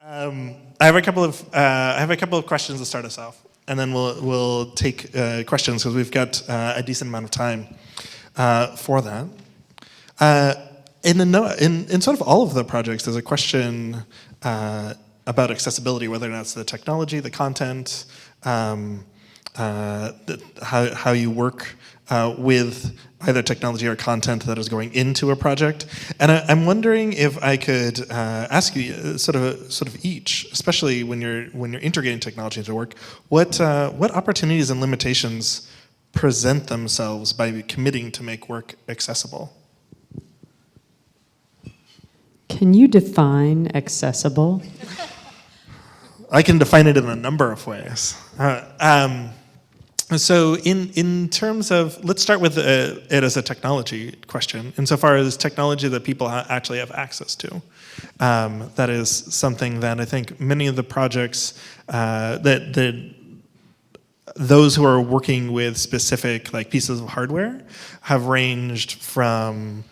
I have a couple of questions to start us off, and then we'll take questions because we've got a decent amount of time for that. In sort of all of the projects, there's a question about accessibility, whether or not it's the technology, the content, how you work with either technology or content that is going into a project. And I'm wondering if I could ask you sort of each, especially when you're integrating technology into work, what opportunities and limitations present themselves by committing to make work accessible? Can you define accessible? I can define it in a number of ways. So in terms of, let's start with it as a technology question, insofar as technology that people actually have access to. That is something that I think many of the projects that those who are working with specific pieces of hardware have ranged from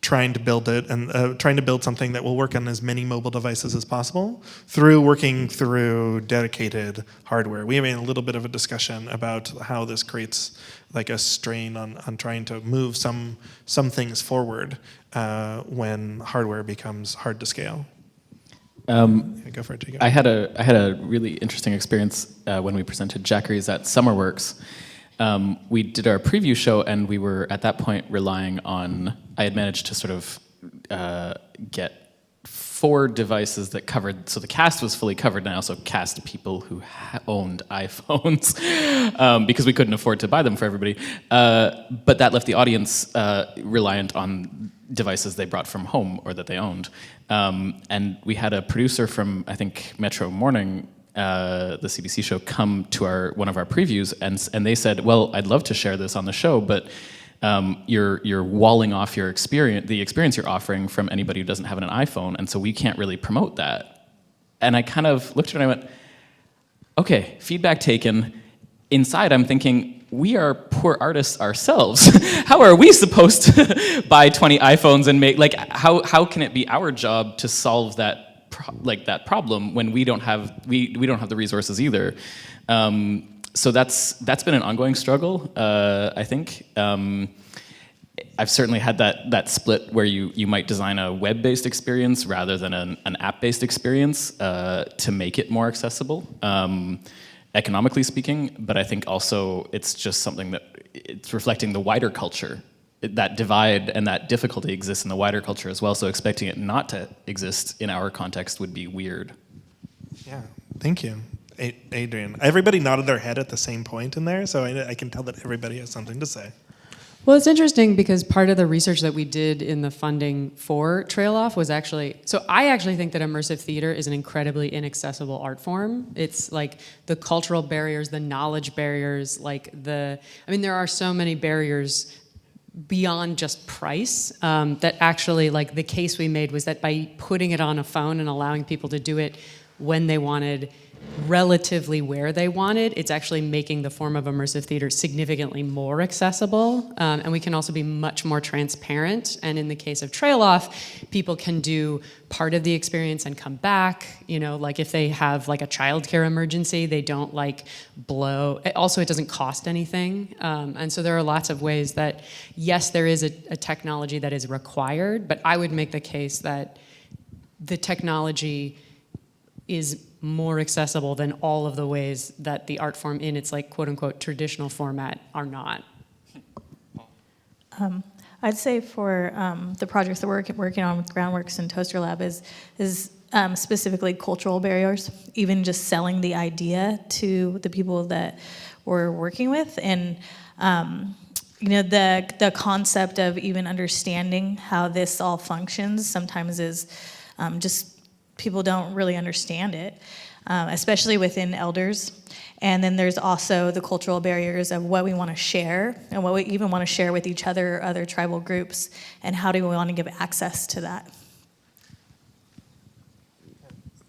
trying to build it and trying to build something that will work on as many mobile devices as possible, through working through dedicated hardware. We have a little bit of a discussion about how this creates a strain on trying to move some things forward when hardware becomes hard to scale. Go for it, Jacob. I had a really interesting experience when we presented Jacqueiries at SummerWorks. We did our preview show, and we were at that point relying on, I had managed to sort of get 4 devices that covered, so the cast was fully covered, and I also cast people who owned iPhones because we couldn't afford to buy them for everybody. But that left the audience reliant on devices they brought from home or that they owned. And we had a producer from, I think, Metro Morning, the CBC show, come to one of our previews, and they said, well, I'd love to share this on the show, but you're walling off the experience you're offering from anybody who doesn't have an iPhone, and so we can't really promote that. And I kind of looked at it and I went, okay, feedback taken. Inside I'm thinking, we are poor artists ourselves. How are we supposed to buy 20 iPhones and make, how can it be our job to solve that that problem when we don't have the resources either? So that's been an ongoing struggle, I think. I've certainly had that split where you might design a web-based experience rather than an app-based experience to make it more accessible, economically speaking, but I think also it's just something that it's reflecting the wider culture. That divide and that difficulty exists in the wider culture as well, so expecting it not to exist in our context would be weird. Yeah, thank you. Adrienne, everybody nodded their head at the same point in there, so I can tell that everybody has something to say. Well, it's interesting because part of the research that we did in the funding for TrailOff was I actually think that immersive theater is an incredibly inaccessible art form. It's the cultural barriers, the knowledge barriers, there are so many barriers beyond just price, that actually, the case we made was that by putting it on a phone and allowing people to do it when they wanted, relatively where they wanted, it's actually making the form of immersive theater significantly more accessible, and we can also be much more transparent. And in the case of TrailOff, people can do part of the experience and come back. If they have a childcare emergency, they don't blow. Also, it doesn't cost anything, and so there are lots of ways that, yes, there is a technology that is required, but I would make the case that the technology is more accessible than all of the ways that the art form in its quote-unquote traditional format are not. I'd say for the projects that we're working on with Groundworks and Toasterlab is specifically cultural barriers, even just selling the idea to the people that we're working with, and the concept of even understanding how this all functions sometimes is just people don't really understand it, especially within elders. And then there's also the cultural barriers of what we want to share and what we even want to share with each other, other tribal groups, and how do we want to give access to that.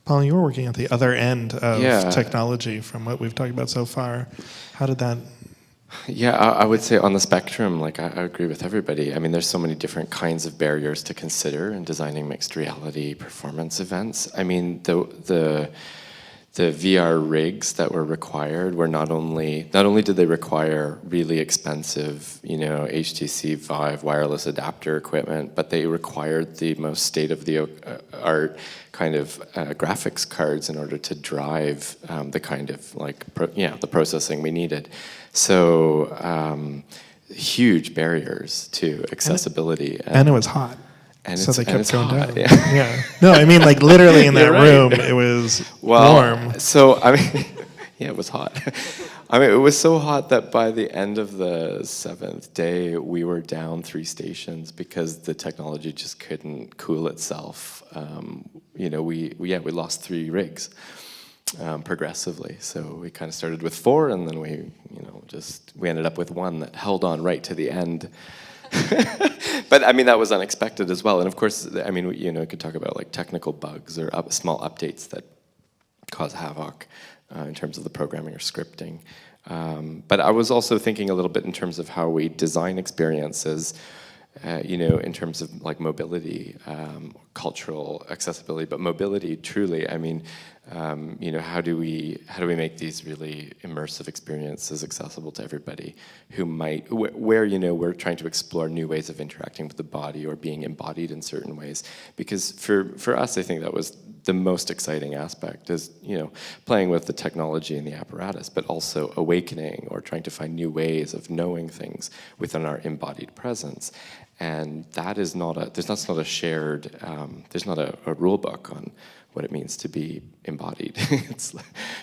Paul, you were working at the other end of technology from what we've talked about so far. How did that Yeah, I would say on the spectrum, like I agree with everybody. I mean, there's so many different kinds of barriers to consider in designing mixed reality performance events. I mean, the VR rigs that were required were not only did they require really expensive, HTC Vive wireless adapter equipment, but they required the most state-of-the-art kind of graphics cards in order to drive the kind of the processing we needed. So huge barriers to accessibility. And it was hot. And so they kept going hot, down. Yeah. Yeah. No, I mean, like literally in that You're right. room, it was warm. So, I mean, yeah, it was hot. I mean, it was so hot that by the end of the 7th day, we were down 3 stations because the technology just couldn't cool itself. We lost 3 rigs progressively. So we kind of started with 4, and then we ended up with 1 that held on right to the end. But I mean, that was unexpected as well. And of course, I mean, we could talk about like technical bugs or small updates that cause havoc in terms of the programming or scripting. But I was also thinking a little bit in terms of how we design experiences, in terms of like mobility, cultural accessibility, but mobility truly. I mean, how do we make these really immersive experiences accessible to everybody who might, where we're trying to explore new ways of interacting with the body or being embodied in certain ways. Because for us, I think that was the most exciting aspect is, playing with the technology and the apparatus, but also awakening or trying to find new ways of knowing things within our embodied presence. And that is not a shared, there's not a rule book on what it means to be embodied. It's,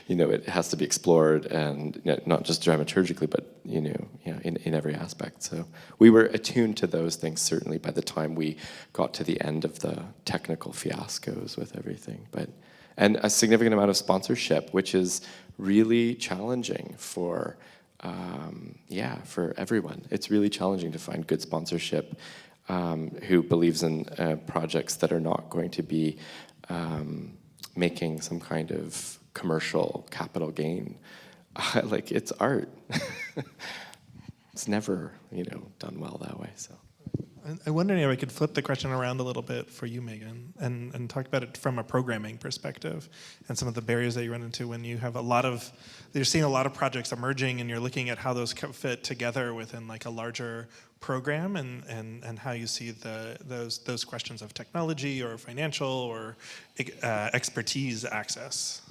it has to be explored, and not just dramaturgically, but in every aspect. So we were attuned to those things certainly by the time we got to the end of the technical fiascos with everything. And a significant amount of sponsorship, which is really challenging for everyone. It's really challenging to find good sponsorship who believes in projects that are not going to be making some kind of commercial capital gain. Like, it's art. It's never, done well that way. So I'm wondering if I could flip the question around a little bit for you, Meagan, and talk about it from a programming perspective and some of the barriers that you run into when you have you're seeing a lot of projects emerging and you're looking at how those fit together within like a larger program and how you see those questions of technology or financial or expertise access.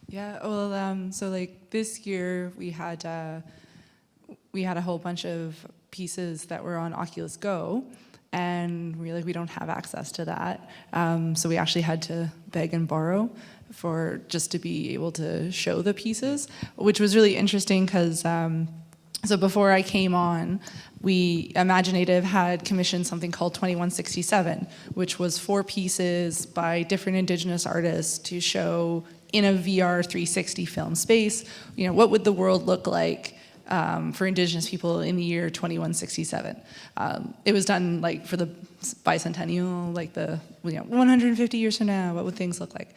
Yeah, well, so like this year we had a whole bunch of pieces that were on Oculus Go, and we don't have access to that. So we actually had to beg and borrow just to be able to show the pieces, which was really interesting because so before I came on, Imaginative had commissioned something called 2167, which was 4 pieces by different Indigenous artists to show in a VR 360 film space, what would the world look like for Indigenous people in the year 2167. It was done like for the bicentennial, like the 150 years from now, what would things look like?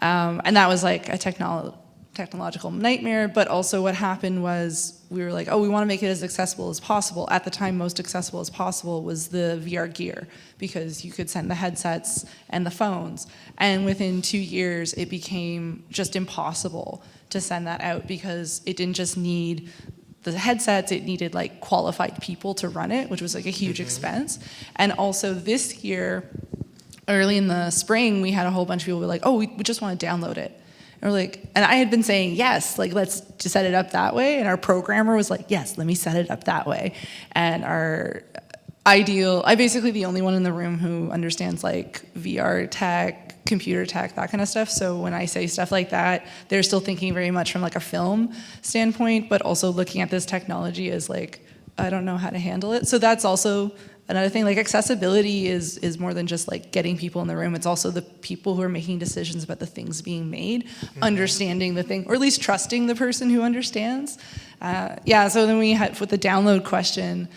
And that was like a technological nightmare, but also what happened was we were like, we want to make it as accessible as possible. At the time, most accessible as possible was the VR gear, because you could send the headsets and the phones. And within 2 years, it became just impossible to send that out because it didn't just need the headsets, it needed like qualified people to run it, which was like a huge expense. And also this year, early in the spring, we had a whole bunch of people who were like, we just want to download it. And we're like, and I had been saying, yes, like let's just set it up that way. And our programmer was like, yes, let me set it up that way. And I'm basically the only one in the room who understands like VR tech, computer tech, that kind of stuff. So when I say stuff like that, they're still thinking very much from like a film standpoint, but also looking at this technology as like, I don't know how to handle it. So that's also another thing. Like accessibility is more than just like getting people in the room. It's also the people who are making decisions about the things being made, understanding the thing, or at least trusting the person who understands. So then we had, with the download question,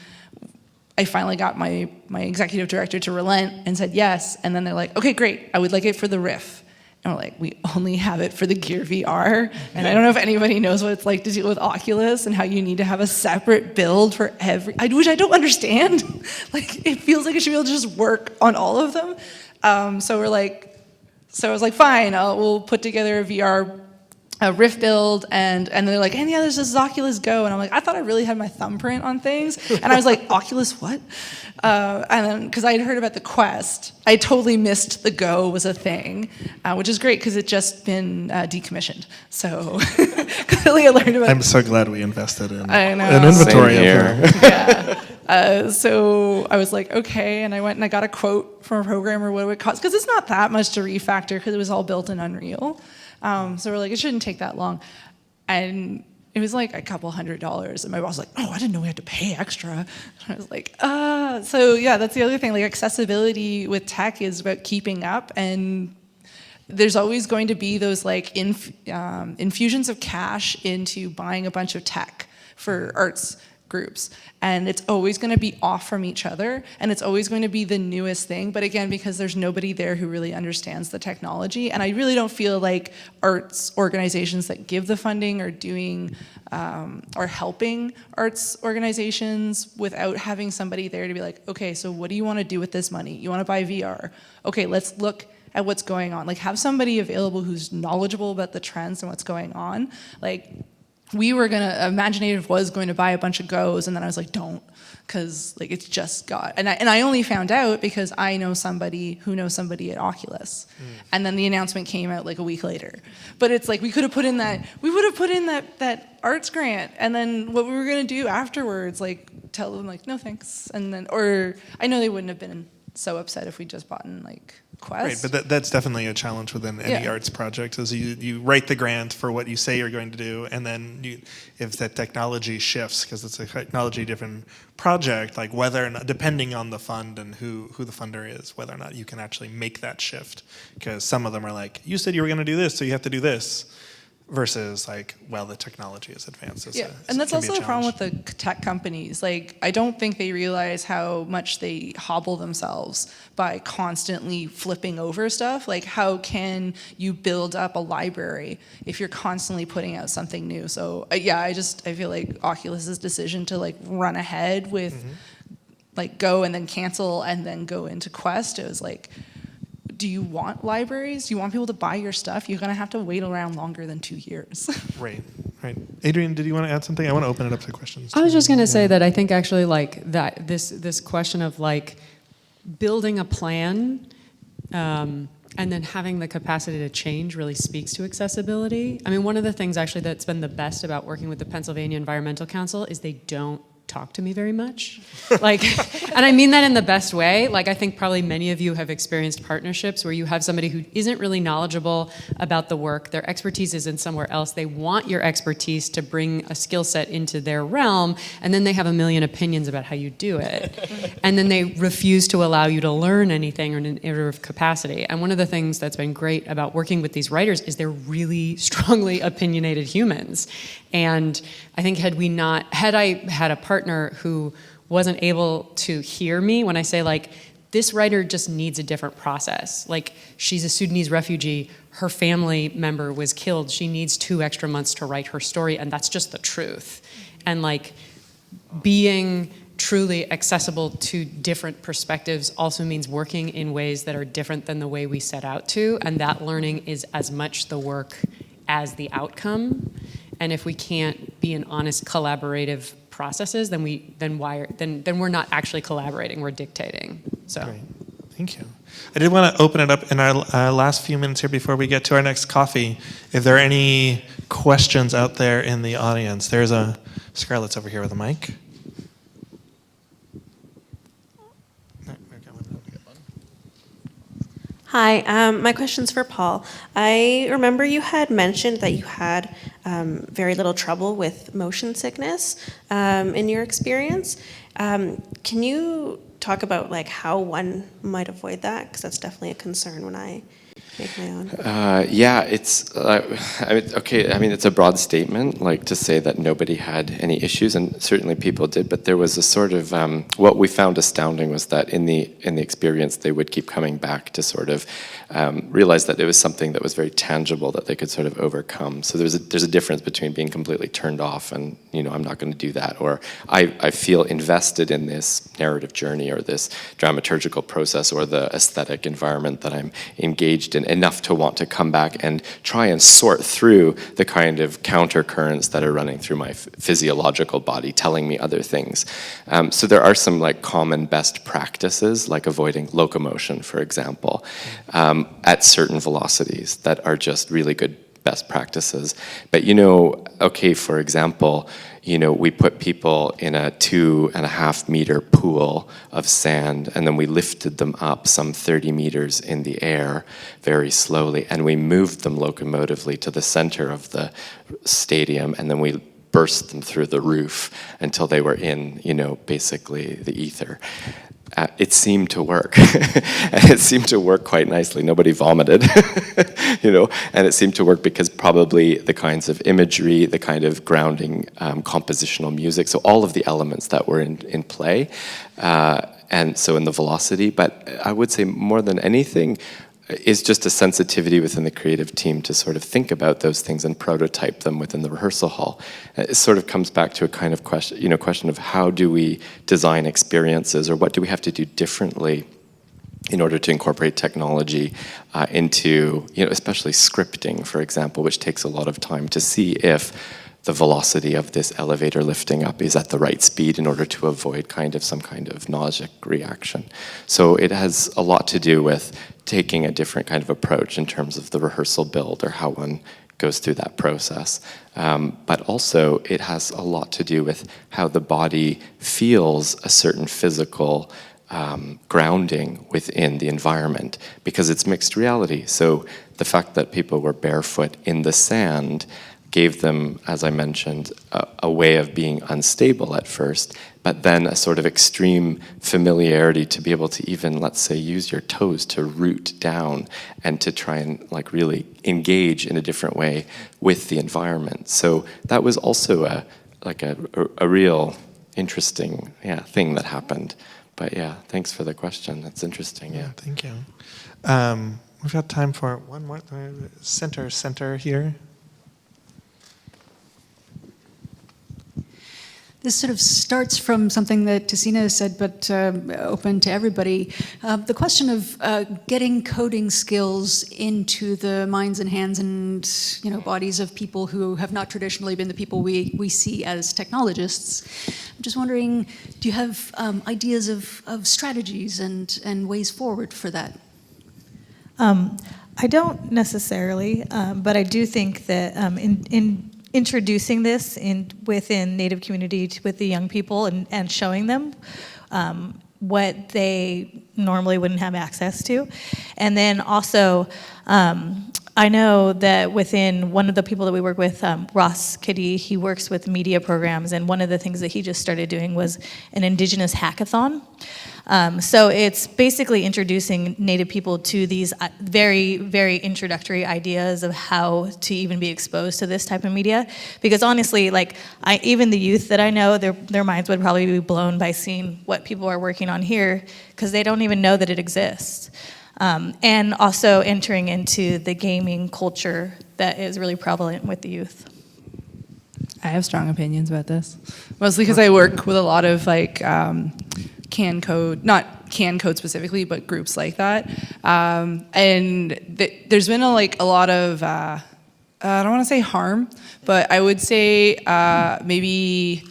I finally got my executive director to relent and said yes. And then they're like, okay, great. I would like it for the riff. And we're like, we only have it for the Gear VR. And I don't know if anybody knows what it's like to deal with Oculus and how you need to have a separate build for which I don't understand. Like, it feels like it should be able to just work on all of them. So I was like, fine, we'll put together a VR Rift build, and they're like, and yeah, there's this Oculus Go, and I'm like, I thought I really had my thumbprint on things, and I was like, Oculus what? And then, because I had heard about the Quest, I totally missed the Go was a thing, which is great because it's just been decommissioned. So clearly I learned about. I'm so glad we invested in I know. an inventory Same of here. them. Yeah. So I was like, okay, and I went and I got a quote from a programmer what it would cost, because it's not that much to refactor because it was all built in Unreal. So we're like, it shouldn't take that long. And it was like a couple $100. And my boss was like, oh, I didn't know we had to pay extra. And I was like, So yeah, that's the other thing. Like, accessibility with tech is about keeping up. And there's always going to be those like infusions of cash into buying a bunch of tech for arts groups, and it's always going to be off from each other, and it's always going to be the newest thing, but again, because there's nobody there who really understands the technology, and I really don't feel like arts organizations that give the funding are doing or helping arts organizations without having somebody there to be like, okay, so what do you want to do with this money? You want to buy VR? Okay, let's look at what's going on. Like, have somebody available who's knowledgeable about the trends and what's going on. Like, Imaginative was going to buy a bunch of Go's, and then I was like, don't, because like it's just got, and I only found out because I know somebody who knows somebody at Oculus, and then the announcement came out like a week later. But it's like we would have put in that arts grant, and then what we were gonna do afterwards, like tell them like no thanks, and then, or I know they wouldn't have been so upset if we just bought in like Quest. Right, but that's definitely a challenge within any Yeah. arts project, is you write the grant for what you say you're going to do, and then if that technology shifts, because it's a technology-driven project, like whether or not, depending on the fund and who the funder is, whether or not you can actually make that shift. Because some of them are like, you said you were going to do this, so you have to do this. Versus like, well, the technology is advanced. And that's also the problem with the tech companies. Like, I don't think they realize how much they hobble themselves by constantly flipping over stuff. Like, how can you build up a library if you're constantly putting out something new? So yeah, I feel like Oculus's decision to like run ahead with like Go and then cancel and then go into Quest, it was like, do you want libraries? Do you want people to buy your stuff? You're going to have to wait around longer than 2 years. Right. Adrienne, did you want to add something? I want to open it up to questions. I was just going to say that I think actually like that this question of like building a plan and then having the capacity to change really speaks to accessibility. I mean, one of the things actually that's been the best about working with the Pennsylvania Environmental Council is they don't talk to me very much. Like, and I mean that in the best way. Like, I think probably many of you have experienced partnerships where you have somebody who isn't really knowledgeable about the work. Their expertise is in somewhere else. They want your expertise to bring a skill set into their realm, and then they have a million opinions about how you do it. And then they refuse to allow you to learn anything or in an iterative capacity. And one of the things that's been great about working with these writers is they're really strongly opinionated humans. And I think had I had a partner who wasn't able to hear me when I say like, this writer just needs a different process. Like, she's a Sudanese refugee, her family member was killed, she needs 2 extra months to write her story, and that's just the truth. And like, being truly accessible to different perspectives also means working in ways that are different than the way we set out to, and that learning is as much the work as the outcome. And if we can't be in honest collaborative processes, then we're not actually collaborating, we're dictating. So. Great. Thank you. I did want to open it up in our last few minutes here before we get to our next coffee. If there are any questions out there in the audience, there's a Scarlett's over here with a mic. Hi, my question's for Paul. I remember you had mentioned that you had very little trouble with motion sickness in your experience. Can you talk about like how one might avoid that? Because that's definitely a concern when I make my own? Yeah, it's okay. I mean, it's a broad statement, like to say that nobody had any issues, and certainly people did. But there was a sort of what we found astounding was that in the experience, they would keep coming back to sort of realize that it was something that was very tangible that they could sort of overcome. So there's a difference between being completely turned off and I'm not going to do that, or I feel invested in this narrative journey or this dramaturgical process or the aesthetic environment that I'm engaged in enough to want to come back and try and sort through the kind of counter currents that are running through my physiological body telling me other things. So there are some like common best practices, like avoiding locomotion, for example, at certain velocities that are just really good best practices. But okay, for example, we put people in a 2.5 meter pool of sand, and then we lifted them up some 30 meters in the air very slowly, and we moved them locomotively to the center of the stadium, and then we burst them through the roof until they were in, basically the ether. It seemed to work, and it seemed to work quite nicely. Nobody vomited, and it seemed to work because probably the kinds of imagery, the kind of grounding compositional music, so all of the elements that were in play, and so in the velocity, but I would say more than anything, is just a sensitivity within the creative team to sort of think about those things and prototype them within the rehearsal hall. It sort of comes back to a kind of question of how do we design experiences, or what do we have to do differently in order to incorporate technology into, especially scripting, for example, which takes a lot of time to see if the velocity of this elevator lifting up is at the right speed in order to avoid some kind of nauseic reaction. So it has a lot to do with taking a different kind of approach in terms of the rehearsal build or how one goes through that process. But also it has a lot to do with how the body feels a certain physical grounding within the environment, because it's mixed reality. So the fact that people were barefoot in the sand gave them, as I mentioned, a way of being unstable at first, but then a sort of extreme familiarity to be able to even, let's say, use your toes to root down and to try and really engage in a different way with the environment. So that was also a real interesting thing that happened. But thanks for the question. That's interesting. Yeah, thank you. We've got time for one more. Center here. This sort of starts from something that Tiśina said, but open to everybody. The question of getting coding skills into the minds and hands and bodies of people who have not traditionally been the people we see as technologists. I'm just wondering, do you have ideas of strategies and ways forward for that? I don't necessarily, but I do think that in introducing this within Native community with the young people and showing them what they normally wouldn't have access to. And then also, I know that within one of the people that we work with, Ross Kitty, he works with media programs, and one of the things that he just started doing was an Indigenous hackathon. So it's basically introducing Native people to these very, very introductory ideas of how to even be exposed to this type of media. Because honestly, even the youth that I know, their minds would probably be blown by seeing what people are working on here, because they don't even know that it exists. And also entering into the gaming culture that is really prevalent with the youth. I have strong opinions about this, mostly because I work with a lot of CAN code, not CAN code specifically, but groups like that. And there's been a lot of, I don't want to say harm, but I would say maybe,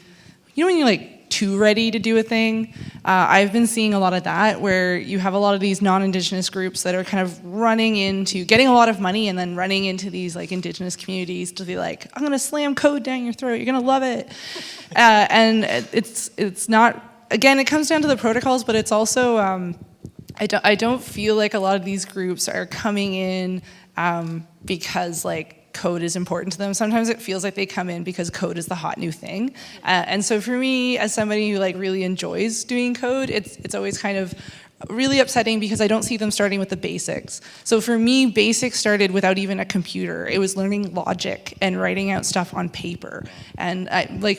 when you're too ready to do a thing. I've been seeing a lot of that, where you have a lot of these non-Indigenous groups that are kind of getting a lot of money and then running into these Indigenous communities to be I'm gonna slam code down your throat, you're gonna love it. And it's not, again, it comes down to the protocols, but it's also, I don't feel like a lot of these groups are coming in because code is important to them. Sometimes it feels like they come in because code is the hot new thing. And so for me, as somebody who really enjoys doing code, it's always kind of really upsetting because I don't see them starting with the basics. So for me, basics started without even a computer. It was learning logic and writing out stuff on paper. And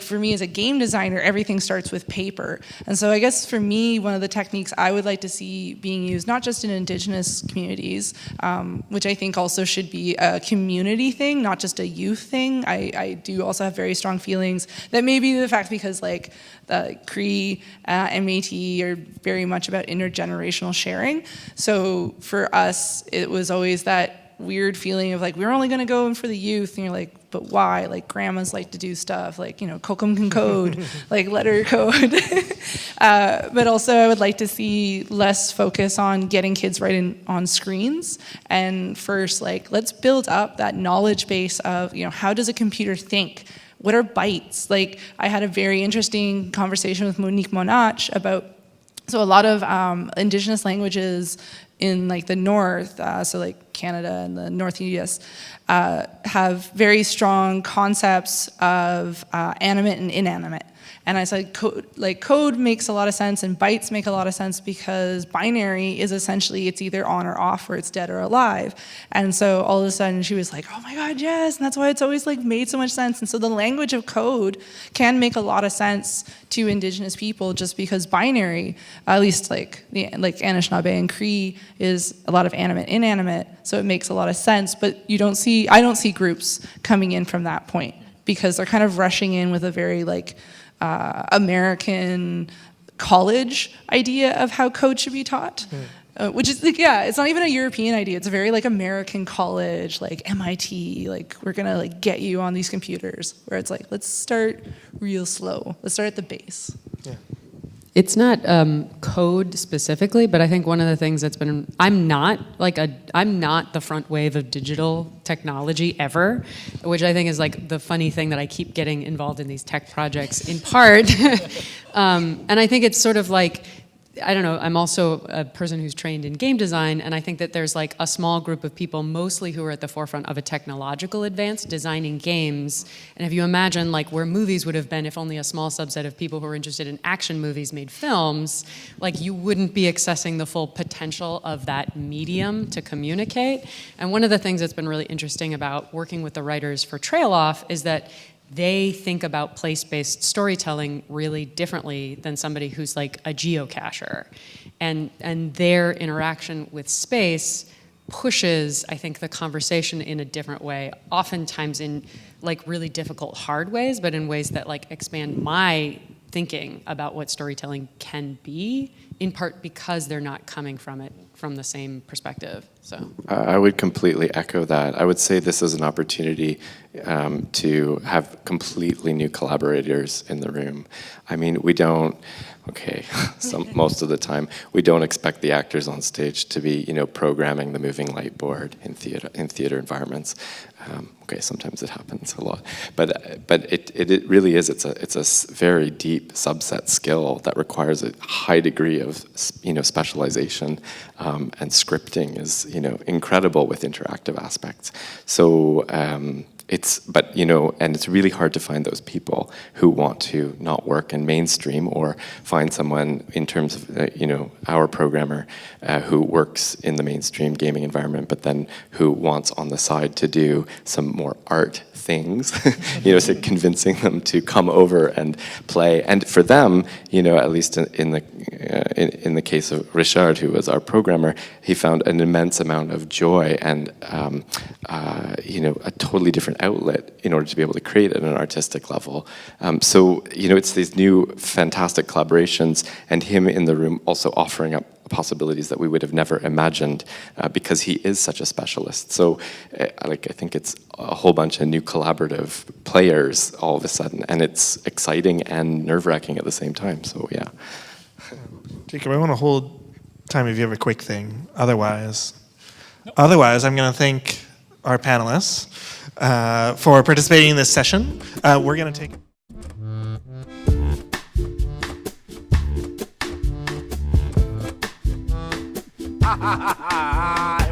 for me as a game designer, everything starts with paper. And so I guess for me, one of the techniques I would like to see being used, not just in Indigenous communities, which I think also should be a community thing, not just a youth thing. I do also have very strong feelings that maybe the fact because Cree and Métis are very much about intergenerational sharing. So for us, it was always that weird feeling of we're only going to go in for the youth, and you're like, but why? Grandmas like to do stuff, Kokum can code, letter code. But also I would like to see less focus on getting kids right on screens. And first, let's build up that knowledge base of, how does a computer think? What are bytes? I had a very interesting conversation with Monique Monach about, so a lot of Indigenous languages in the north, so Canada and the North US, have very strong concepts of animate and inanimate. And I said, code makes a lot of sense and bytes make a lot of sense because binary is essentially it's either on or off or it's dead or alive. And so all of a sudden she was like, oh my God, yes. And that's why it's always made so much sense. And so the language of code can make a lot of sense to Indigenous people just because binary, at least Anishinaabe and Cree is a lot of animate, inanimate. So it makes a lot of sense, but I don't see groups coming in from that point because they're kind of rushing in with a very American college idea of how code should be taught, which is it's not even a European idea. It's a very American college, MIT, we're gonna get you on these computers. Where it's let's start real slow. Let's start at the base. Yeah. It's not code specifically, but I think one of the things that's been, I'm not the front wave of digital technology ever, which I think is the funny thing that I keep getting involved in these tech projects in part. And I think it's sort of I don't know, I'm also a person who's trained in game design, and I think that there's a small group of people mostly who are at the forefront of a technological advance designing games. And if you imagine where movies would have been if only a small subset of people who are interested in action movies made films, you wouldn't be accessing the full potential of that medium to communicate. And one of the things that's been really interesting about working with the writers for TrailOff is that they think about place-based storytelling really differently than somebody who's a geocacher. And their interaction with space pushes, I think, the conversation in a different way, oftentimes in really difficult, hard ways, but in ways that expand my thinking about what storytelling can be, in part because they're not coming from it from the same perspective. So I would completely echo that. I would say this is an opportunity to have completely new collaborators in the room. I mean, we don't, most of the time, we don't expect the actors on stage to be, programming the moving light board in theater environments. Sometimes it happens a lot, but it really is. It's a very deep subset skill that requires a high degree of specialization, and scripting is incredible with interactive aspects. So and it's really hard to find those people who want to not work in mainstream or find someone in terms of our programmer who works in the mainstream gaming environment, but then who wants on the side to do some more art things, so convincing them to come over and play. And for them, at least in the case of Richard, who was our programmer, he found an immense amount of joy and a totally different outlet in order to be able to create at an artistic level. So it's these new fantastic collaborations, and him in the room also offering up possibilities that we would have never imagined because he is such a specialist. So I think it's a whole bunch of new collaborative players all of a sudden, and it's exciting and nerve-wracking at the same time. So yeah. Jacob, I want to hold time if you have a quick thing. Otherwise, I'm going to thank our panelists for participating in this session. We're going to take... Ha ha ha ha!